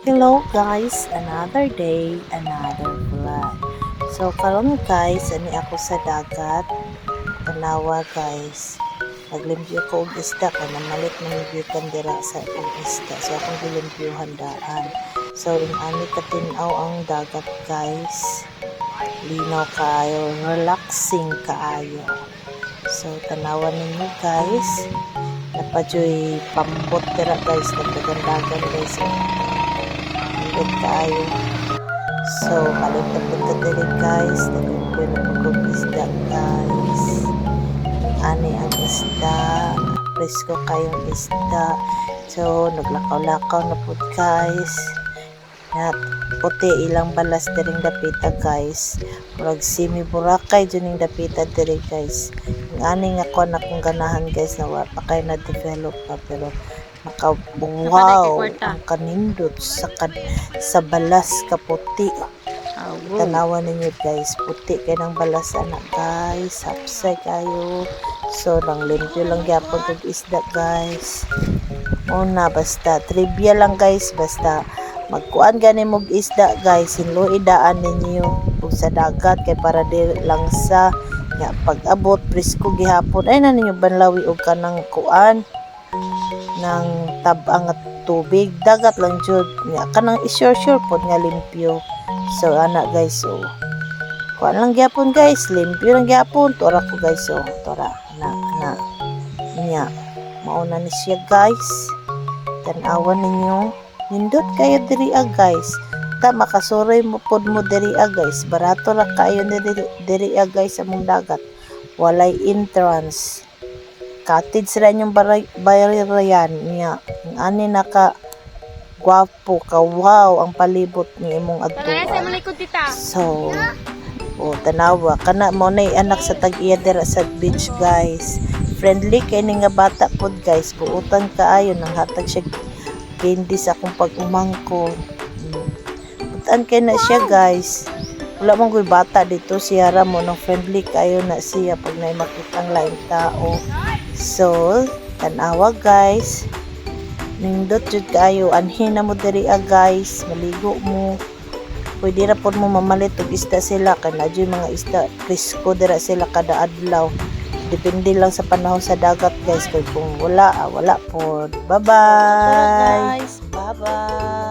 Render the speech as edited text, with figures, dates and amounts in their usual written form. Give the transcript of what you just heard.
Hello guys, another day, another vlog. So karon guys, ani ako sa dagat. Tanawa guys. Naglimpyo ko og isda kay namalit man gikan dira sa og isda. So akong gilimpyuhan daan. So ani katinaw ang dagat guys. Linaw kaayo, relaxing kaayo. So tanawan ninyo guys. Napadyoy pambot dira guys, nagdagandagan guys. Good kayo. So, malipad ka dili guys. Nagkumpul na mag-isda guys. Ani ang isda. Presko kayong isda. So, naglakaw-lakaw na po guys. Na puti ilang balas diring dapita guys. Murag simi burakay dyan yung dapita diri guys. Ang ani nga ko na kung ganahan guys na wala pa kayo na-develop pa pero wow ang kanindot sa balas kaputi. Tanawan ninyo guys, puti kay ng balas anak guys, hapsay kayo. So nang limpyo lang gyapon og isda guys. Una basta trivia lang guys, basta magkuan gani mog isda guys, hinlo idaan ninyo ug sa dagat kay para di lang sa nga pag-abot presko gihapon ay na ninyo banlawi og kanang kuan ng tabang at tubig dagat lang jud nga kanang sure pod nga limpyo. So ana guys, so kuan lang gyapon guys, limpyo lang gyapon tora ko guys. So tora na nya mao na ni siya guys. Tan-awan ninyo nindot kayo diri guys, ta makasuroy mo pod mo diri guys, barato ra kayo diri guys sa mong dagat, walay entrance. Cottage sila yung bayrayan niya. Ani naka gwapo ka, wow ang palibot ni imong adtuan. So tanawa kana mo nay anak sa tag-iya dira sa beach guys. Friendly kay ni nga bata pod guys, buutan kaayo nang hatag siya candy sa akong pag-umangko. Butan kay na siya guys. Wala mong ko'y bata dito siya ra mo nang friendly kayo na siya pag may makitang laing tao. So, tanawa guys. Nindot jud kayo, anhin na mo diri guys, maligo mo. Pwede ra pod mo mamalit og isda sila kay na jud mga isda presko dira sila kada adlaw. Depende lang sa panahon sa dagat guys, kay kung wala pod. Bye bye. Guys, bye bye.